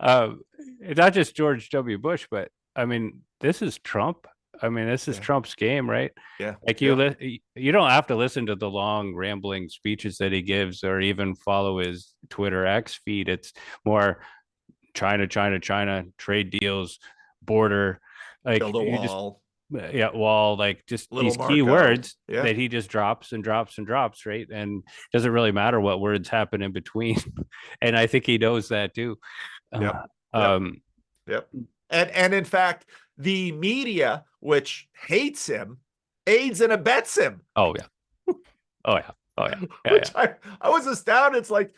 It's not just George W. Bush, but I mean, this is Trump. I mean, this is Yeah, Trump's game, right? yeah, Like yeah. you don't have to listen to the long rambling speeches that he gives or even follow his Twitter X feed. It's more China, China, China, trade deals, border, like Build a you just wall, yeah, wall, like just little these key Marco. words Yeah, that he just drops and drops and drops, right? And doesn't really matter what words happen in between. And I think he knows that too. yep, Uh, yep, um, yep. And in fact, the media, which hates him, aids and abets him. oh yeah, oh yeah, oh yeah, yeah, yeah. Which I was astounded. It's like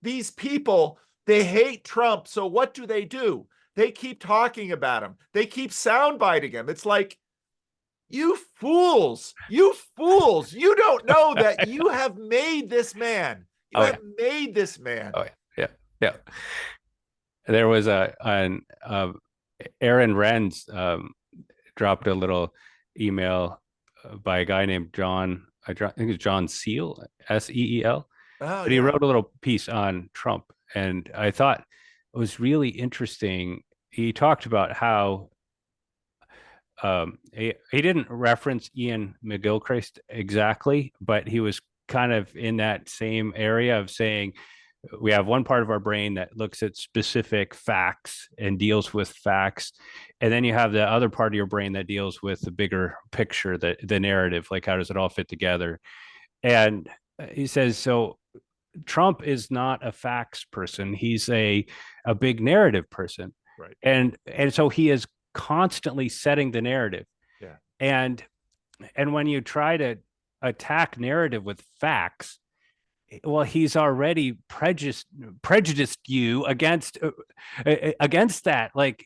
these people, they hate Trump. So what do? They keep talking about him. They keep soundbiting him. It's like, you fools, you don't know that you have made this man. You Oh have yeah, made this man. oh yeah, yeah, yeah. There was an Aaron Renz dropped a little email by a guy named John. think it's John Seal, Seel, Oh, but he yeah. wrote a little piece on Trump, and I thought it was really interesting. He talked about how he didn't reference Ian McGilchrist exactly, but he was kind of in that same area of saying we have one part of our brain that looks at specific facts and deals with facts, and then you have the other part of your brain that deals with the bigger picture, the narrative, like how does it all fit together. And he says so Trump is not a facts person, he's a big narrative person, Right. and so he is constantly setting the narrative. Yeah. And and when you try to attack narrative with facts, well, he's already prejudiced you against that. Like,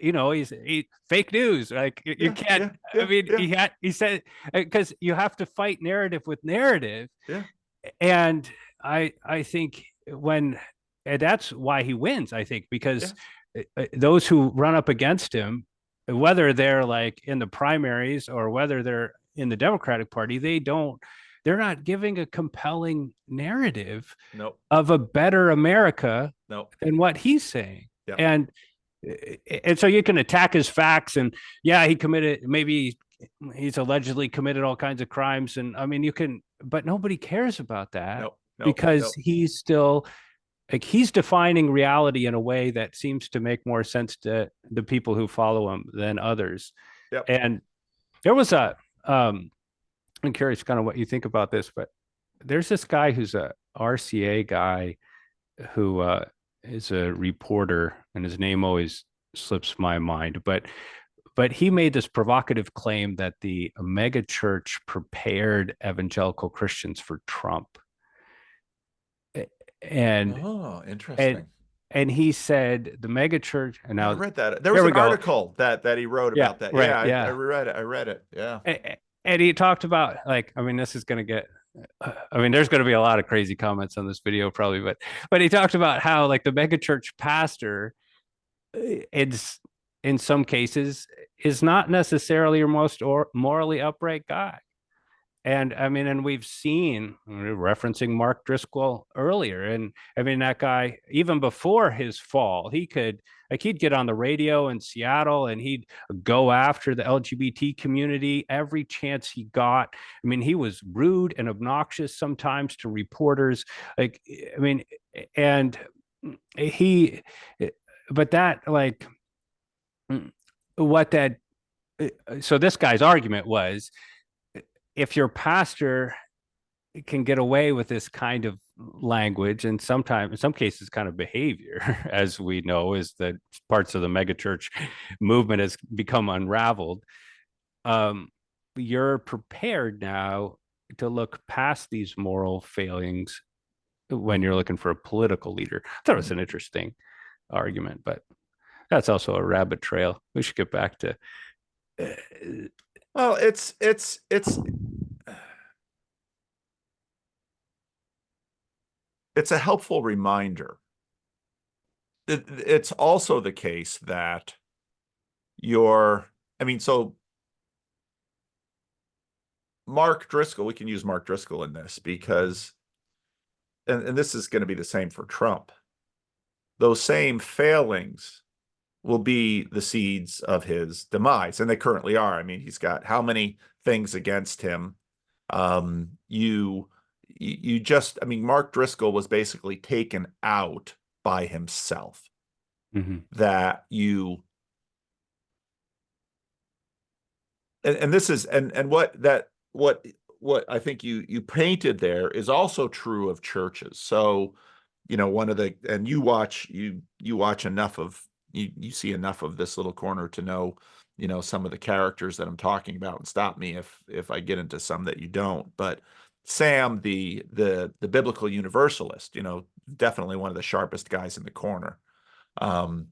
he fake news. Like you Yeah. can't. Yeah. I Yeah. mean, Yeah. he said because you have to fight narrative with narrative, Yeah. and I think when and that's why he wins. I think Yeah. because those who run up against him, whether they're like in the primaries or whether they're in the Democratic Party, they're not giving a compelling narrative Nope. of a better America Nope. than what he's saying. Yeah. And so you can attack his facts, and yeah, he committed, maybe he's allegedly committed all kinds of crimes, and I mean you can, but nobody cares about that Nope. Nope. because Nope. he's still like he's defining reality in a way that seems to make more sense to the people who follow him than others. Yep. And there was I'm curious kind of what you think about this, but there's this guy who's a RCA guy who is a reporter, and his name always slips my mind. But he made this provocative claim that the megachurch prepared evangelical Christians for Trump, and Oh, and interesting. and he said the megachurch. And Yeah, I now read that. There there was we an go. article that he wrote Yeah, about that. Yeah, right. I Yeah, read it. I read it. Yeah. and he talked about, like, I mean, this is going to get. I mean, there's going to be a lot of crazy comments on this video probably, but he talked about how like the megachurch pastor, it's in some cases is not necessarily your most morally upright guy. And I mean, and we've seen referencing Mark Driscoll earlier. And I mean, that guy, even before his fall, he'd get on the radio in Seattle and he'd go after the LGBT community every chance he got. I mean, he was rude and obnoxious sometimes to reporters. Like, I mean, and he, but that, like, what that, so this guy's argument was if your pastor can get away with this kind of language, and sometimes in some cases kind of behavior, as we know, is that parts of the megachurch movement has become unraveled. um, you're prepared now to look past these moral failings when you're looking for a political leader. I thought it was an interesting argument, but that's also a rabbit trail. We should get back to uh, Well, it's a helpful reminder. It's also the case that I mean, so Mark Driscoll, we can use Mark Driscoll in this because, and this is going to be the same for Trump. those same failings will be the seeds of his demise, and they currently are. I mean, he's got how many things against him? You just, I mean, Mark Driscoll was basically taken out by himself. Hmm. That you and this is and what I think you painted there is also true of churches. So, one of the and you watch enough of you see enough of this little corner to know, some of the characters that I'm talking about, and stop me if I get into some that you don't. But Sam, the biblical universalist, definitely one of the sharpest guys in the corner. Um,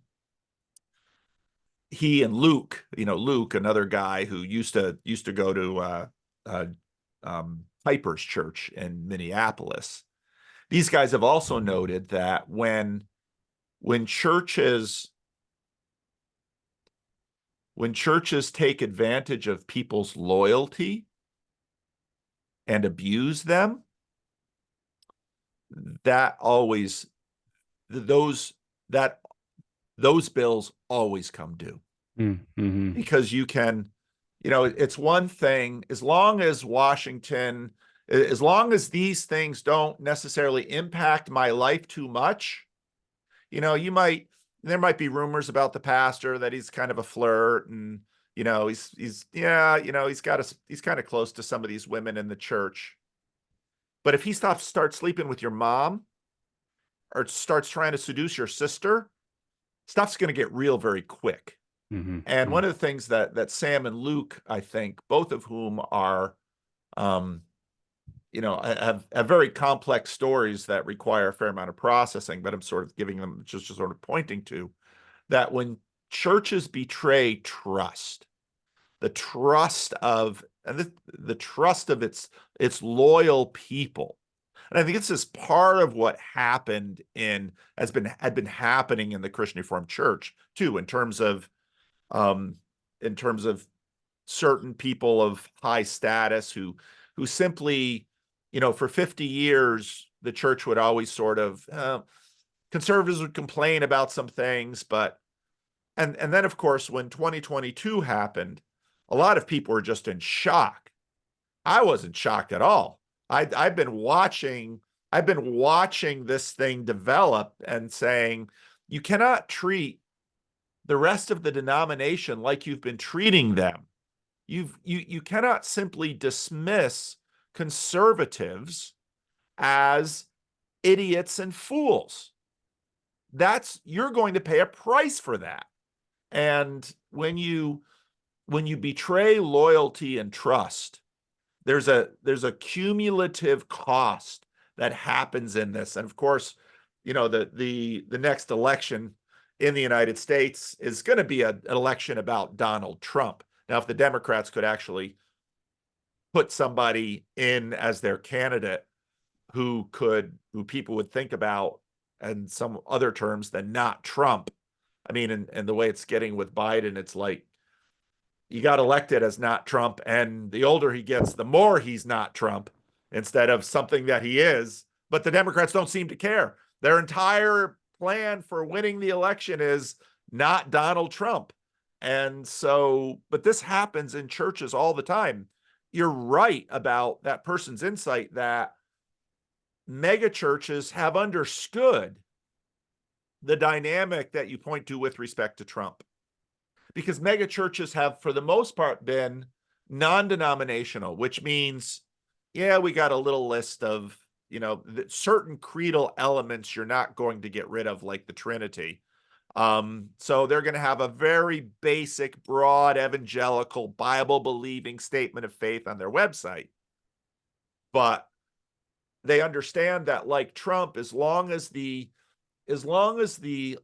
he and Luke, Luke, another guy who used to go to uh, Piper's church in Minneapolis. These guys have also noted that when churches when churches take advantage of people's loyalty and abuse them, that always those that those bills always come due. Mm-hmm. Because it's one thing as long as as long as these things don't necessarily impact my life too much, there might be rumors about the pastor that he's kind of a flirt, and he's kind of close to some of these women in the church. But if he starts sleeping with your mom, or starts trying to seduce your sister, stuff's going to get real very quick. And Mm-hmm. one of the things that Sam and Luke, I think, both of whom are, have very complex stories that require a fair amount of processing, but I'm sort of giving them, just sort of pointing to that when churches betray trust, the trust of and the trust of its loyal people. And I think this is part of what had been happening in the Christian Reformed Church too, um, in terms of certain people of high status who simply, for 50 years, the church would always sort of conservatives would complain about some things, but and then of course when 2022 happened, a lot of people were just in shock. I wasn't shocked at all. I've been watching this thing develop and saying, you cannot treat the rest of the denomination like you've been treating them. You cannot simply dismiss conservatives as idiots and fools. You're going to pay a price for that. And when you betray loyalty and trust, there's a cumulative cost that happens in this. And of course, the next election in the United States is going to be an election about Donald Trump. Now, if the Democrats could actually put somebody in as their candidate who people would think about in some other terms than not Trump. I mean, and the way it's getting with Biden, it's like he got elected as not Trump, and the older he gets, the more he's not Trump instead of something that he is. But the Democrats don't seem to care. Their entire plan for winning the election is not Donald Trump. And so, but this happens in churches all the time. You're right about that person's insight that mega churches have understood the dynamic that you point to with respect to Trump. Because mega churches have, for the most part, been non-denominational, which means, yeah, we got a little list of, certain creedal elements you're not going to get rid of, like the Trinity. So they're going to have a very basic, broad, evangelical, Bible-believing statement of faith on their website. But they understand that, like Trump, as long as the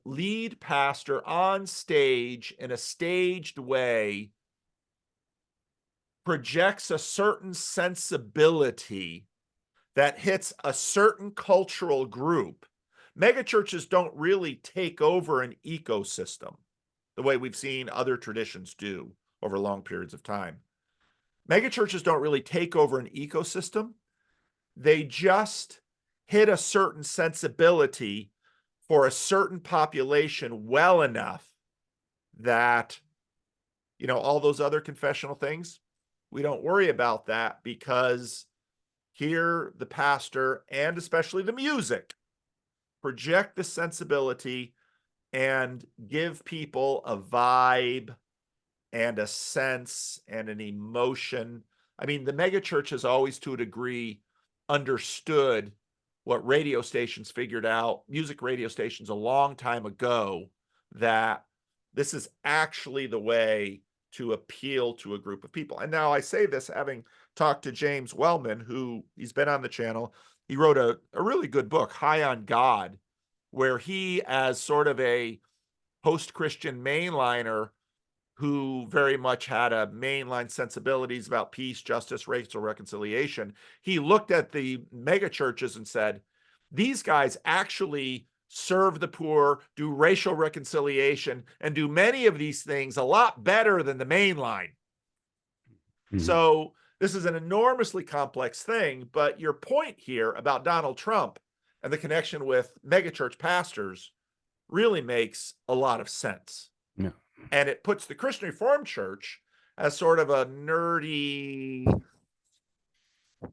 lead pastor on stage in a staged way projects a certain sensibility that hits a certain cultural group, megachurches don't really take over an ecosystem the way we've seen other traditions do over long periods of time. Megachurches don't really take over an ecosystem. They just hit a certain sensibility for a certain population well enough that, all those other confessional things, we don't worry about that, because here the pastor, and especially the music, project the sensibility and give people a vibe and a sense and an emotion. I mean, the megachurch has always, to a degree, understood what radio stations figured out, music radio stations, a long time ago, that this is actually the way to appeal to a group of people. And now I say this having talked to James Wellman, who he's been on the channel. He wrote a really good book, High on God, where he, as sort of a post-Christian mainliner who very much had a mainline sensibilities about peace, justice, racial reconciliation, he looked at the mega churches and said, these guys actually serve the poor, do racial reconciliation, and do many of these things a lot better than the mainline. Mm-hmm. So this is an enormously complex thing, but your point here about Donald Trump and the connection with megachurch pastors really makes a lot of sense. Yeah. And it puts the Christian Reformed Church as sort of a nerdy,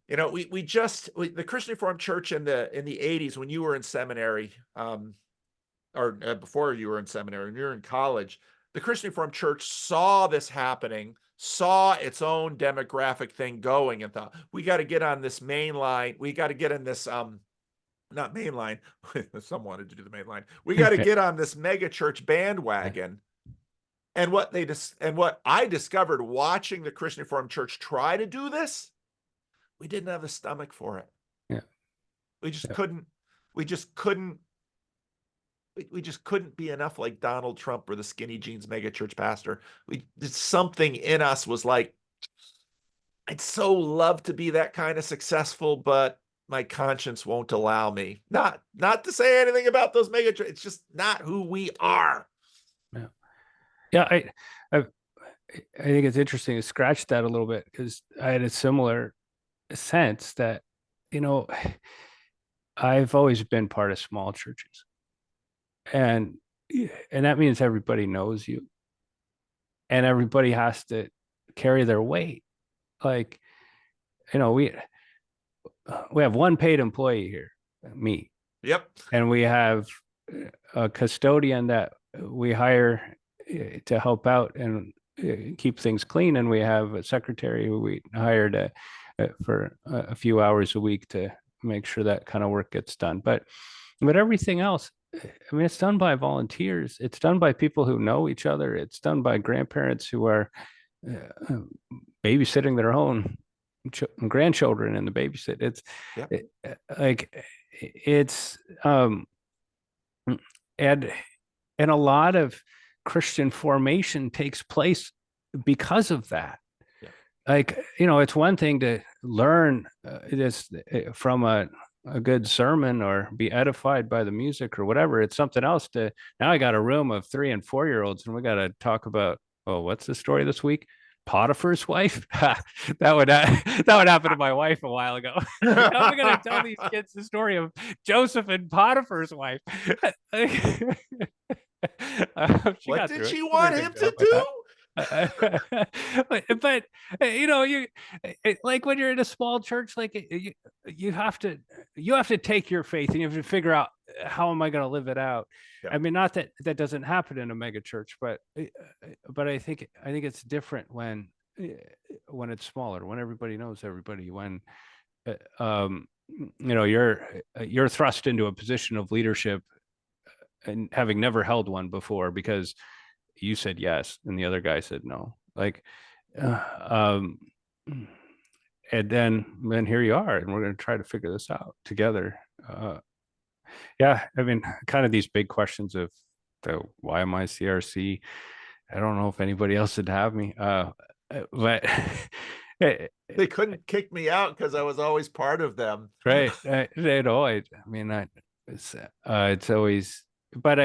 the Christian Reformed Church in the 80s, when you were in seminary, or before you were in seminary, when you were in college, the Christian Reformed Church saw this happening, saw its own demographic thing going, and thought, we got to get on this main line. We got to get in this, not mainline. Some wanted to do the main line. We got to get on this mega church bandwagon. And what I discovered watching the Christian Reformed Church try to do this, we didn't have the stomach for it. Yeah. We just couldn't. We just couldn't be enough like Donald Trump or the skinny jeans mega church pastor. Something in us was like, I'd so love to be that kind of successful, but my conscience won't allow me. Not to say anything about those mega churches. It's just not who we are. Yeah. Yeah, I think it's interesting to scratch that a little bit, because I had a similar sense that, I've always been part of small churches, and that means everybody knows you, and everybody has to carry their weight. Like, we have one paid employee here, me. Yep. And we have a custodian that we hire to help out and keep things clean, and we have a secretary who we hired for a few hours a week to make sure that kind of work gets done. But everything else, I mean, it's done by volunteers. It's done by people who know each other. It's done by grandparents who are babysitting their own grandchildren in the babysit. And a lot of Christian formation takes place because of that. Yeah. It's one thing to learn this from a good sermon or be edified by the music or whatever. It's something else to, now I got a room of 3 and 4 year olds and we got to talk about, what's the story this week? Potiphar's wife. that would happen to my wife a while ago. How am I going to tell these kids the story of Joseph and Potiphar's wife? What did she want him to do? But you like when you're in a small church, like you have to take your faith and you have to figure out, how am I going to live it out? Yeah. I mean, not that doesn't happen in a mega church, but I think it's different when it's smaller, when everybody knows everybody, when you're thrust into a position of leadership and having never held one before because you said yes and the other guy said no, and then here you are, and we're going to try to figure this out together. I mean, kind of these big questions of the why am I CRC? I don't know if anybody else would have me, but they couldn't kick me out because I was always part of them. Right. It's always, but